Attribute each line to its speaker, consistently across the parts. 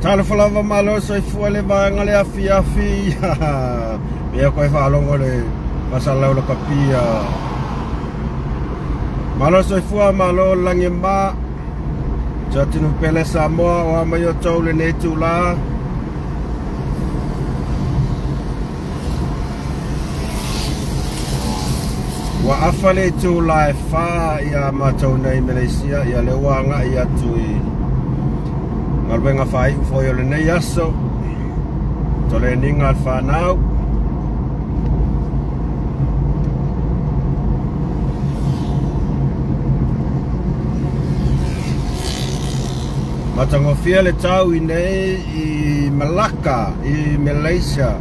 Speaker 1: Tala falava malo so fu le vanga le afi mea koe whaalongo le masalau la kapia malo so fu malo langi ma jatinu pele Samoa o amayo tau le nei tula wa afale tula e fa ia matau nei Malaysia ia le wanga ia tui Galuega fai foi o lenei aso tole ninga al whanau matangofia le tau i nei i Malacca i Malaysia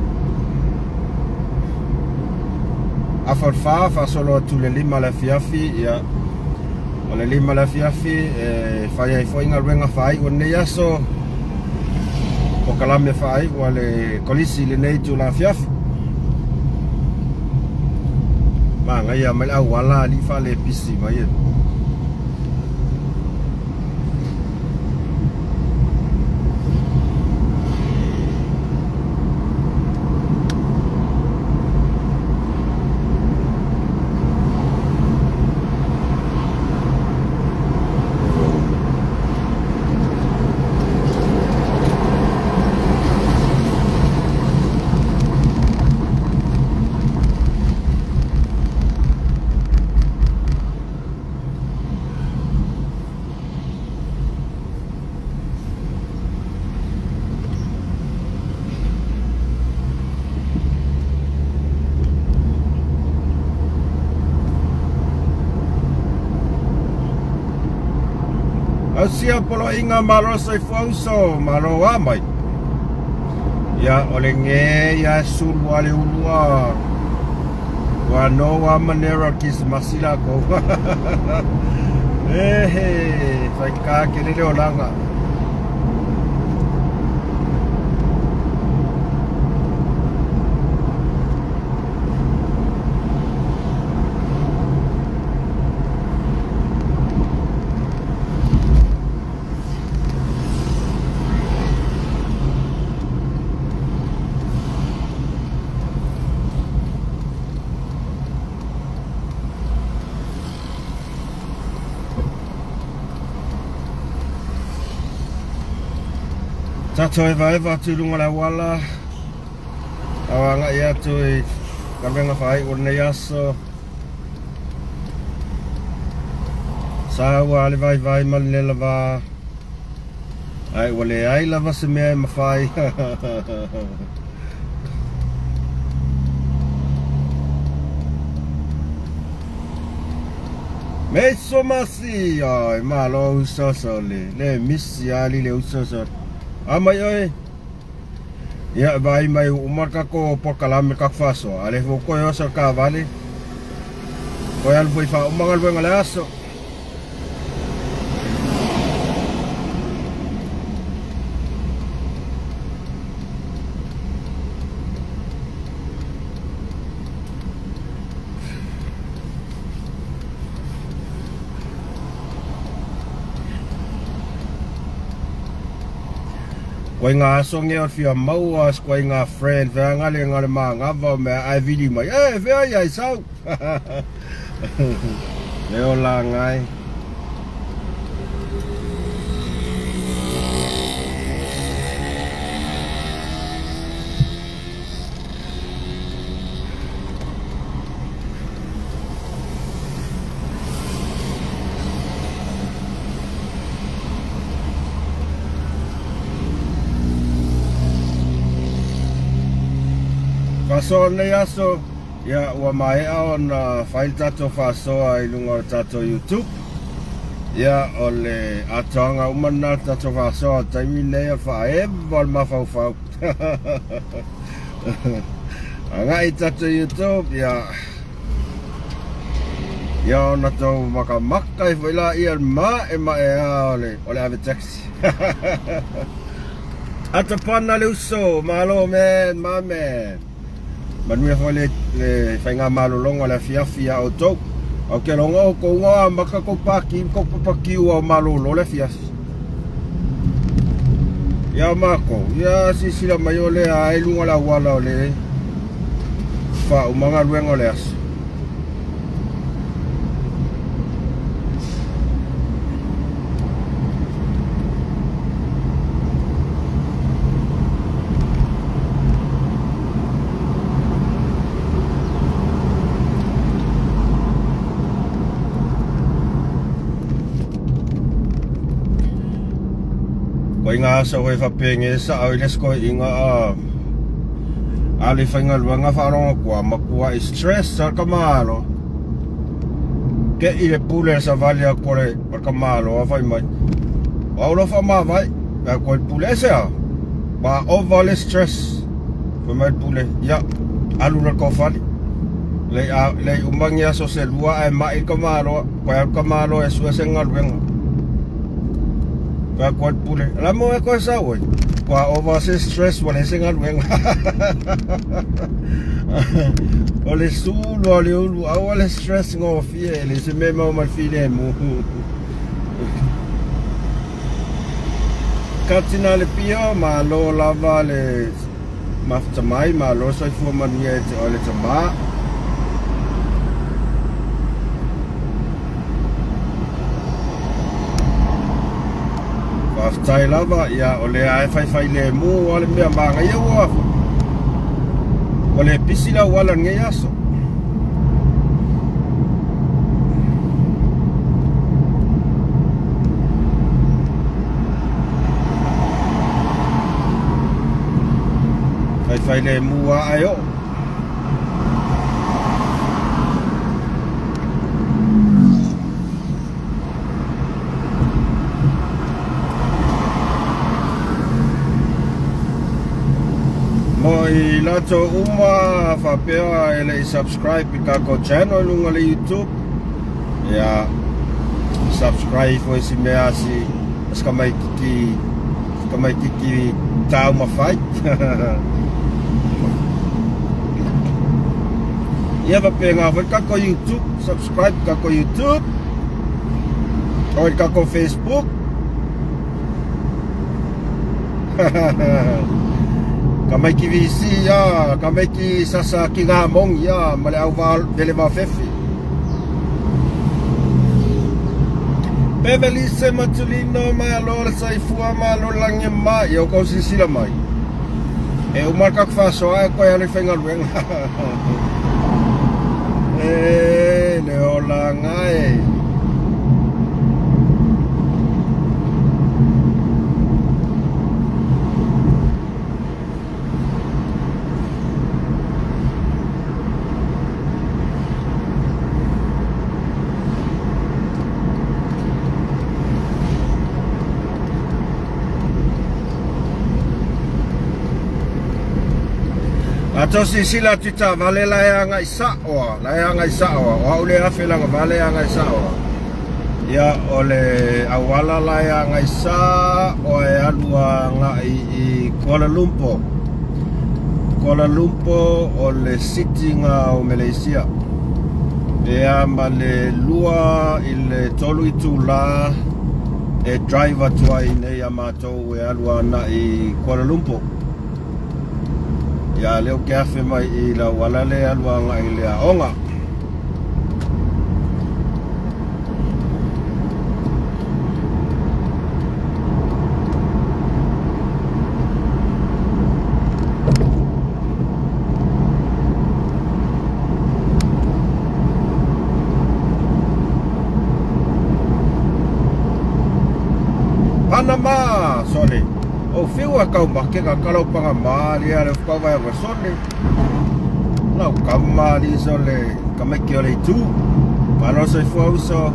Speaker 1: a fa solo tu le lima le fiafi ia o le lima le fiafi fai ai foi Galuega fai o nei aso o kalame fai o le kolisi le nei tu la fiafi manga ia mai au wala li fa le pisi mai Asia polo inga malo sai fauso malo amai ya olenge ya sulu ale ulua wa no wa manera kis masila ko fai ka kele le olanga Tato e vai tulunga la wala awanga ia tu Galuega fai o nei aso sawa le vai mal le lava ai wale ai lava se me mafai me somasi ai malo usoso le missi ali le usoso Amai oi ia vai mai umarka ko por kalame ka faso ale vo ko yo sa ka vale ko al foi fa umangal bo ngala aso Koe ngā songe o whia maua, koe ngā friend, whea ngale mā ngava, mea ai vili mai, whea iai sau. Me o la ngai. Fasoa nei aso, ia ua maea o na whaile tato whasoa I lunga o tato YouTube. Ia o le atoanga umana tato whasoa taimi nei o whaewa o mawhauwhau. Anga I tato YouTube, ia o na tau maka I whaila ia ma e a o le ave taxi. Ata pana le uso, malo man, my man. Manua foi le whainga malolonga le fiafia o tau. Au ke longa o ko ngā maka ko paki ua o malolo le fias. Ia mako, ia sisila mai o le a elunga la wala o le wha umanga ruenga o le aso. Koe ngā asa koe whapenge sa au iles koe inga ali whainga luanga wharonga kua makua I stress sa kamalo ke I le pule sa vali a kore par kamalo a whai mai waulo wha maa vai a koe pule se a wa over le stress koe mai pule ia alura ko whali le umangi aso se lua e mai kamalo koe al kamalo e sua se ngā luenga Ka kuat pule. La mo e ko sa oi. Kwa over se stress wala se ngal wen. Ole sulu ole ulu awale stress ngo fie le se memo mal file mo. Katina le pio ma lo lava le mafta mai ma lo so fu mania te ole tama. Tai lava ia o le ai fai le mu o le mea manga ia ua o le pisi la wala nge aso fai le mu a ai o Moi lato uma whapea ele subscribe I kako channel lunga le YouTube. Ia subscribe foi si mea si kamai kiki tau mawhai. Ia whapea ngā whai kako YouTube, subscribe kako YouTube. Oi kako Facebook. Kamai ki visi ya, kamai ki sasa ki ngā mong ya, male au vele va fefi. Peveli se matulino ma lo sai fua ma lo lange ma, yo ko sisila mai. E o marka ka fasoa ko ya le whainga luenga. Ne o langa Ato sila tita vale layanga isawa, o ule afilanga vale anga isawa. Ya ole awala layanga isa o e alua nga I Kuala Lumpur. Kuala Lumpur o le city nga o Malaysia. E ama le lua I le tolu I tula e driver tua I nei a mātou e alua ana I Kuala Lumpur. Ia leo ke awhi mai I la walale alua nga I lea onga. Panama, sorry. O whiua kau make ka kalau panga maali ale kau vai wa sorry. Lau kamali sole kameki ole tu. Pano se fo so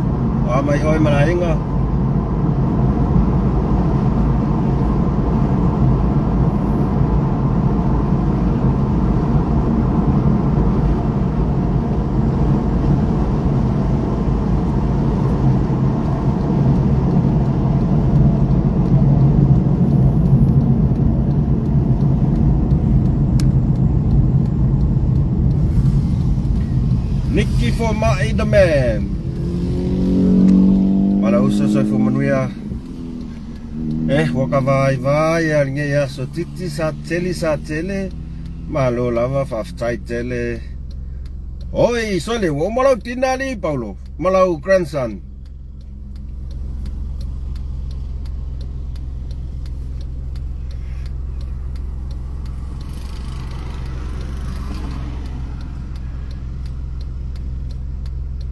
Speaker 1: a mai oi manainga. Nicky for my the man. Mala usa so for manuia. Waka vai nge ya so titi sa tele. Malo lava fa tele. Oi, sole wo malau tinali Paulo. Malau grandson.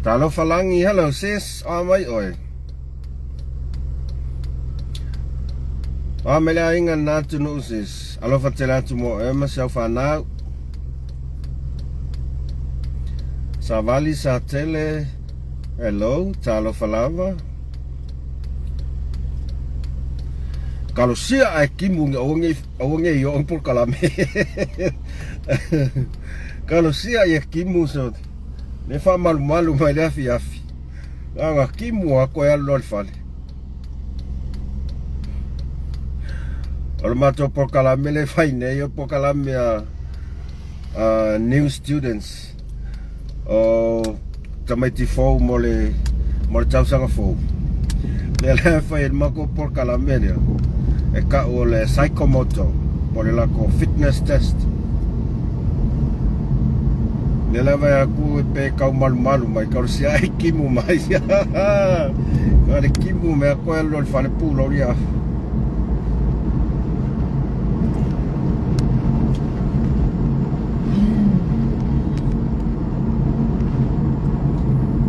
Speaker 1: Talo falangi, hello sis, amai oi. Amele ingan natu no sis. Alo fatela tu mo myself now. Savali sa tele. Hello, talo falava. Kalau sia ai kimu nge yo por kalame. Kalau sia ai kimu so ne fa malu mai le afi. Anga kimu ako ya lol fale. Ormato por kalame le faine yo por kalame new students. Tamaiti fo mole tau sanga fo. Le fa el mako por kalame ya. E ka ole psychomotor por la ko fitness test. Nela vai aku pe kau malu mai kau sia ai kimu mai ya. Kare kimu me ako el fale pulo ria.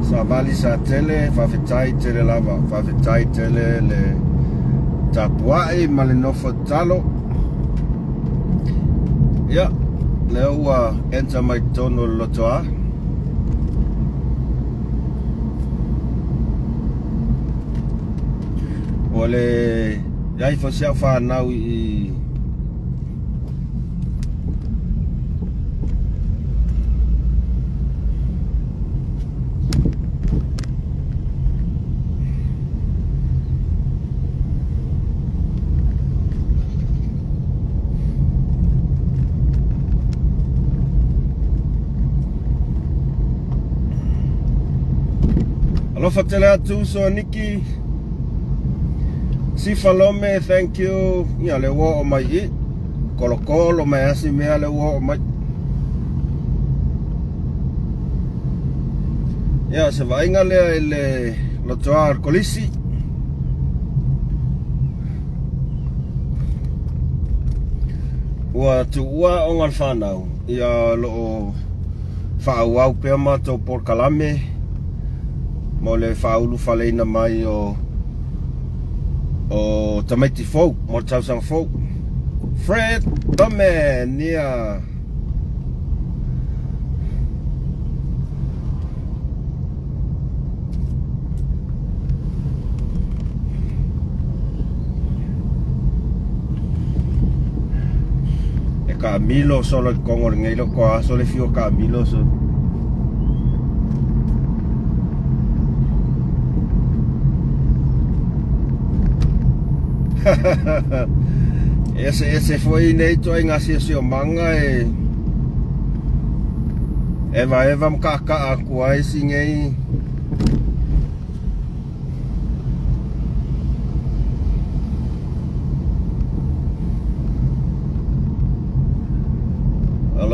Speaker 1: Savali sa tele fa fetai tele lava fa fetai tele le tapuai malenofo talo. Ya. Leo enter my tono lotoa. Ole yai fo sia fa now I Alo fatela tu so Nicky. Si falome, thank you. Ya le wo o mai I. Kolo mai asi mea le wo o mai. Ya se va inga le lo toar kolisi. Wa tu wa ongal fanau. Ya lo fa wa pe ma to por kalame. Mole faulu faleina mai o tamaiti folk, mo tausang folk. Fred, the man, yeah. E Camilo solo el kongor ngelo ko solo fio Camilo so. ese foi neito en asio manga Eva mkaka aku ai singei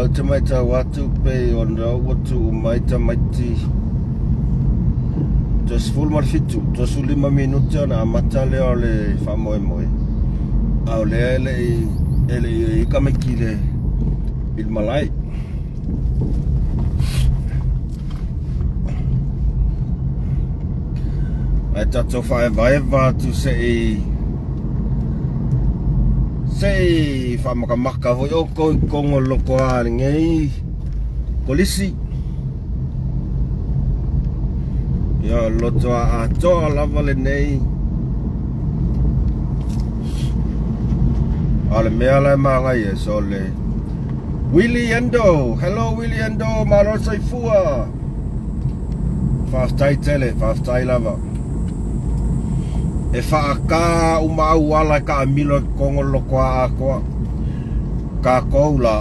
Speaker 1: lau te mai ta watu pe on rau watu mai ta maiti. Tos full mar fitu, tos 5 minuti ona amata leo le whamoe moe. Au le i kameki le il malai. Ai tato whaewa tu sei whamakama hoi o kongo loko a ngei kolisi. Ia loto a toa lava lenei. Ale mea lai mangai e so le Willie Endo, hello Willie Endo, maro saifua. Whaftai tele, whaftai lava. E whaaka umau ala ka amilo kongo loko a koa. Ka koula,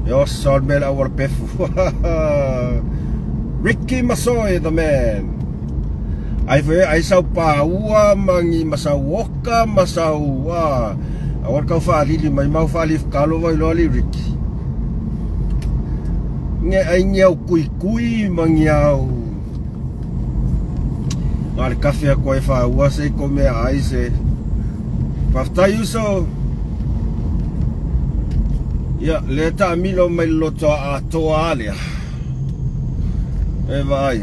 Speaker 1: e o son mele awar pefu. Ricky Masoe, the man. Ai sau pa ua mangi masau woka masau wa. Awar kau whaalili mai mau whaalif kalo vai loli Ricky. Nge ai ngiau kui mangi au. Ngare kawhia koe whaua se ko mea ai se. Whaftai uso. Ia, le ta amilo mai loto a toa alea. E vai.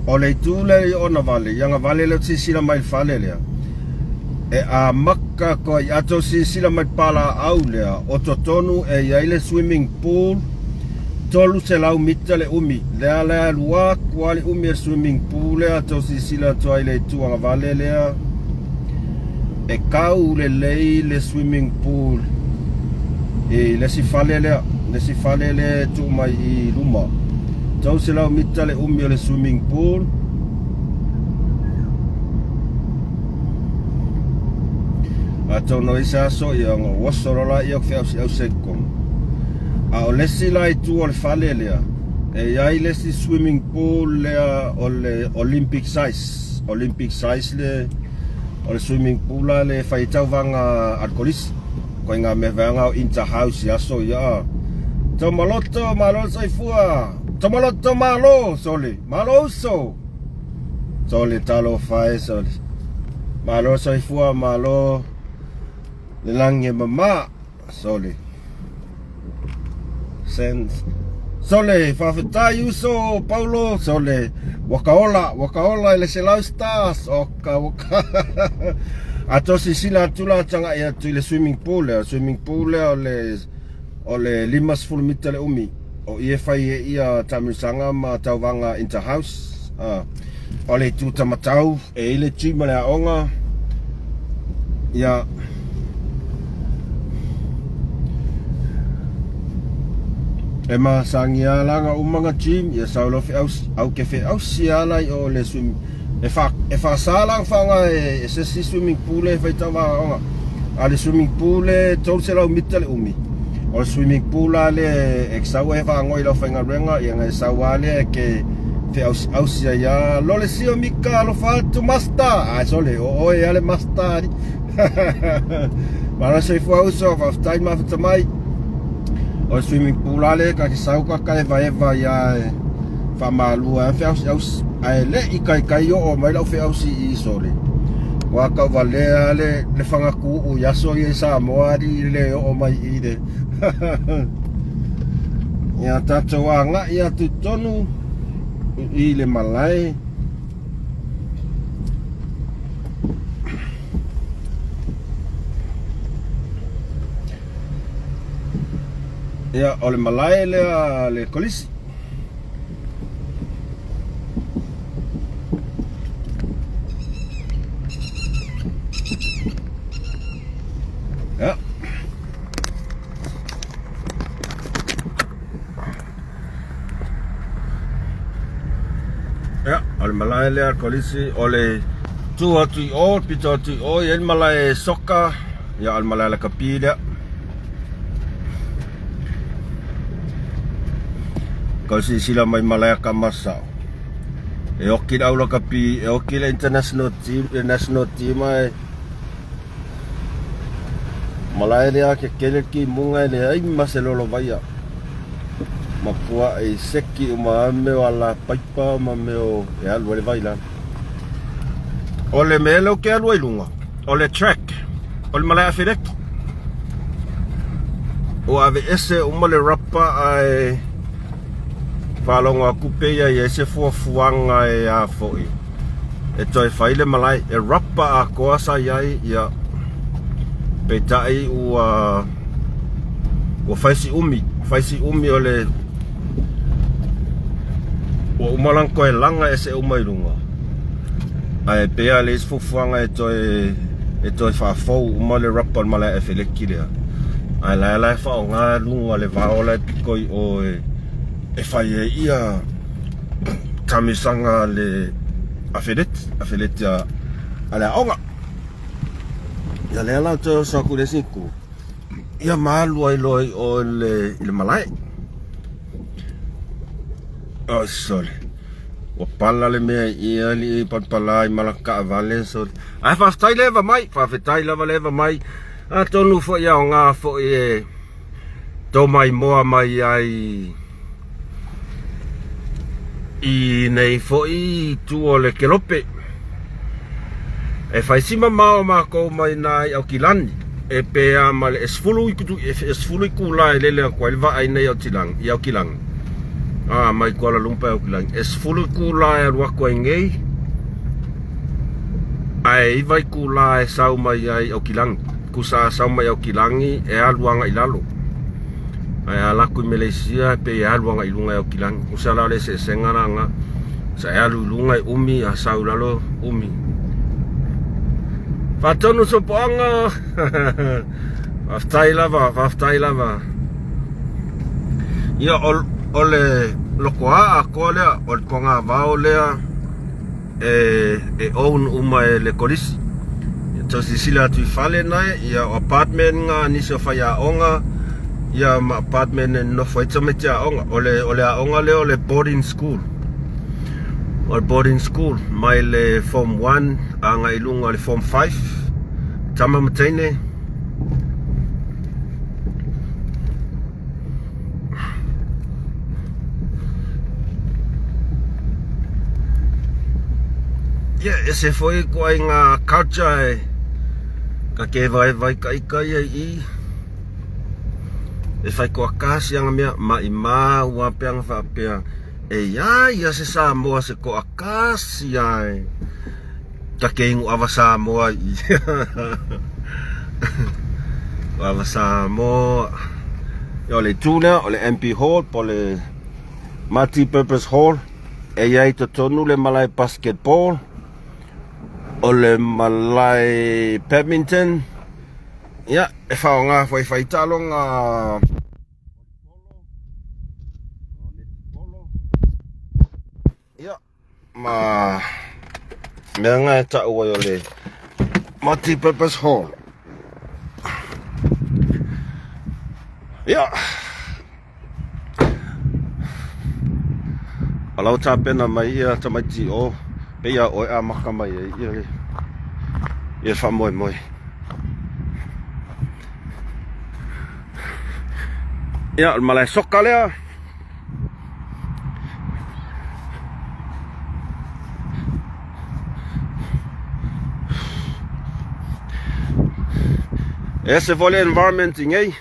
Speaker 1: O le tūle i ona vale. Ianga vale leo sila mai whale lea. E a maka koe i ato sila mai pala au lea. O totonu e iaile swimming pool. Tolu se lau mita le umi. Lea lua kua le umi e swimming pool lea. Ato sila toa i le tuanga vale lea. E kau le lei le swimming pool. E le si fale lea. Le si fale le tu mai i luma. Tau se lau mita le umi o le swimming pool. Atau no isa so i anga wasorola i ok fiau si au sekong. A o lesi lai tu o le fale lea. E iai lesi swimming pool lea o le Olympic size. Olympic size le o le swimming pool la le whaitau vanga alkolisi. Koe ngā me vanga o interhouse i aso ia. Tau maloto, malo saifua. Tau maloto malo, sole. Malo uso. Sole talo fae, sole. Malo saifua, malo. Le lange mama, sole. Sense. Sole, whawhetai uso, Paulo, sole. Wakaola, ele se lau stars, waka. Ato si sila tula tanga ia tu le swimming pool o le 5 mita le umi. O ie fai e ia tamisanga ma tau vanga interhouse. O le tu tamatau e ile tima le aonga. Ia e ma sangia langa umanga gym ia saulo fe au ke fe au siala o le swim e fa sala fanga e se swimming pool e fa tava ale swimming pool e tol se la mita le umi o swimming pool ale e sau e fa ngoi lo fanga renga ia ngai sawale ke fe au sia ya lo le sio mika lo fa tu masta a sole o e ale masta mara se fu au so fa time ma fa mai o swimming pool ale ka ki sau ka e va ya fa malu a fe au ai le i kai o mai lau fe au si i sole wa ka vale ale le fanga ku o ya so ye sa moari le o mai i de ya tato nga ya tu tonu i le malai ya ole malai le kolisi ya ole malai le kolisi ole tu o pito tu o yen malai soka ya ole malai la kapida kasi sila may malaya kamasa e oki daw la kapi e oki la international team ay Malai lea ke kele ki munga le ai maselolo vaia. Mapua e seki o meo ala paipa meo e alu le vaila. Ole melo ke alu ilunga. Ole track. Ole malai afireki. O ave ese umale rapa ai falonga kupeia e ese fuafuanga e a foi. E toi faile malai e rapa a koasa iai ia petai o faisi umi ole o umalanko e langa ese umailunga. Ai pea le fuafuanga e toi fafou umale rapa malai e feleki lea. Ai la fa nga lunga le vaola pikoi o e fai ia tamisanga le afelet ya ala onga ya le ala to sa ku le siku ia malu ai loi o le malai o sol o pala le me ia li palai malaka vale so ai fa stai leva mai a tonu fo ia nga fo e to mai moa mai ai I nei fo I tuo le kelope e fai sima mao mako mai nai au kilani e pea male esfulu I kula e lele kwa ilva ai nei au kilang mai Kuala Lumpur au kilang esfulu kula e ruako ngei ai vai kula e sau mai ai au kilang kusa sau mai au kilangi e aluanga ilalo ai ala ku Malaysia pe aluanga ilunga au kilang usala le se sengaranga sa alu ilunga umi asau lalo umi fatonu sopanga aftai lava ia ole lokoa akolea ol konga vaolea e own uma le kolisi to sisila tu fale nai ia apartment nga ni so faya onga ia ma apartment no foi tsametia onga ole onga le ole boarding school mai le form 1 anga ilunga le form 5 tama mtene ese foi ko nga culture ka ke vai kai ai e fai ko akasi anga mea ma ua peanga fa pea e ia se Samoa se ko akasi ai ka ke ingu ava Samoa ava Samoa ole tuna ole MP Hall po le multi-purpose hall e iai to tonu le malai basketball ole malai badminton ia e whaonga fai talonga ia ma mea ngai ta ua ole multi-purpose hall ia alau ta pena mai ia tamaiti o pe ia o a maka mai ia fa moi ia malai soka lea ese vole environment ngei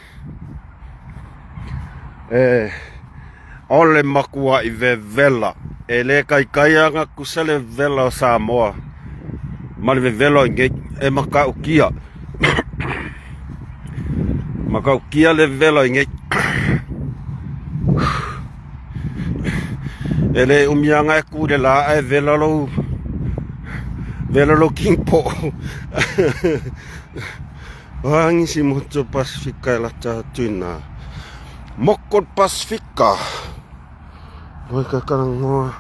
Speaker 1: ole makua I vela e le kai anga kusele vela o Samoa male vela ngei e maka ukia le vela ngei ele umianga e kude la e vela lo kimpo wangi si mucho Pasifika la tatuina mokot Pasifika Boy kakarang mo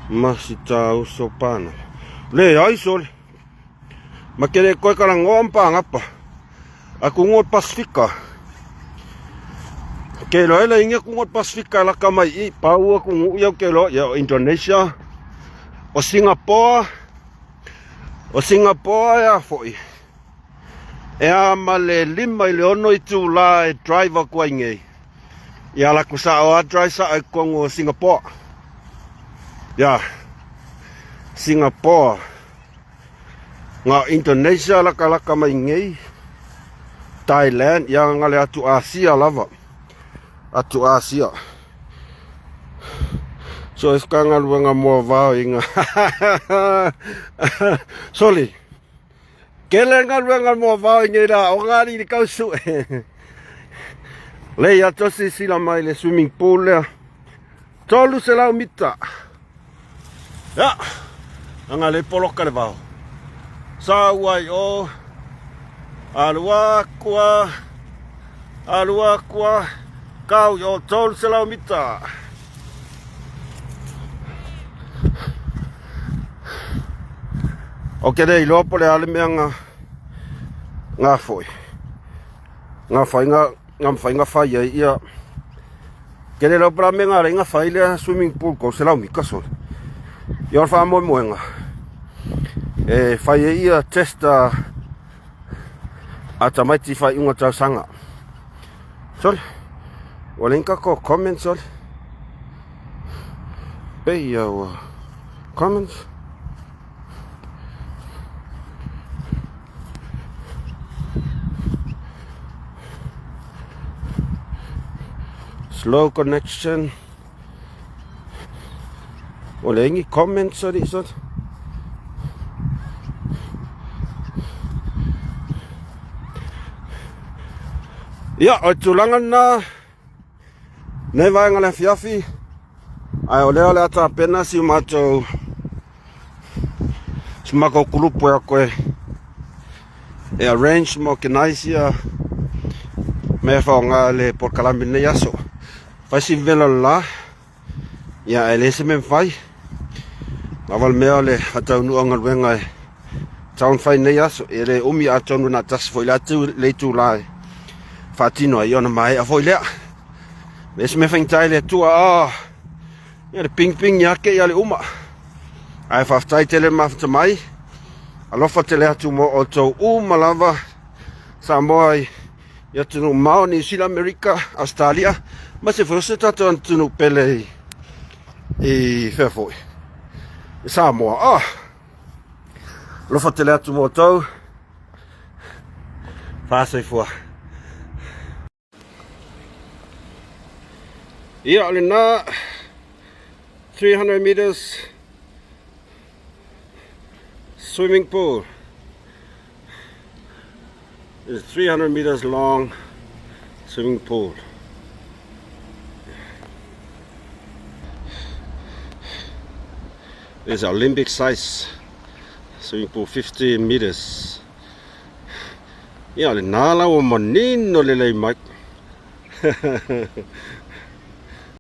Speaker 1: masita usopana le ai sol makele ko karang ngompa ngapa aku ngot Pasifika kelo ela inge ku ngot Pasifika la kamai I pau aku ngu kelo ya Indonesia o Singapore ya foi Ea ma le lima i le ono i tū la e driver kua ingei. Ia la ku sa o adrai sa ai kongo Singapore. Ia. Singapore. Ngā Indonesia laka mai ngei. Thailand. Ia ngale atu Asia lava. Atu Asia. So es ka ngaluanga mua vau inga. Soli. Kele ngaluanga mua vau inga ra. O ngari ni kau su. Lei atosi sila mai le swimming pool lea. Tolu se lau mita. Ya. Anga le poloka le vau. Sa uai o. Alua kua. Kau yo tolu se lau mita. Ok dei lopo le ale mea ngā foi. Ngā fai ngā fai ia. Kere lau pra me ngā rei ngā fai lea swimming pool ko se lau mika sol. Ior wha moe moenga. E fai ia testa a tamaiti fai unga tau sanga. Sol. Walenka ko comment sol. Pei au comments. Slow connection. Ole ingi comments so di sot. Ya, o tulangan na. Nei vai ngale fiafi. Ai ole ata pena si mato. Smako grupo ya koe. E arrange mo kenaisia. Me fa ngale por kalamine yaso. Fai si vela la. Ya ele se men fai. Aval mea le atau nu angal wenga. Taun fai nei yaso. Ele umi atau nu na tas foi la tu le tu lai. Fatino ai ona mai a foi lea. Mes me fai tai le tua a. Ya le ping ya ke ya le uma. Ai fa tai tele mafta mai. Alofa tele atu mo o tau uma lava. Samoa ia tunu mau ni Sila Amerika, Australia, ma se fosse tato tunu pele i fefoi. Samoa, lo fatele atu mo tau. Fase fua. Ia ole na 300 meters swimming pool. It's 300 meters long swimming pool. There's an Olympic size swimming pool, 50 meters. Ia le nala o manino le lei mai.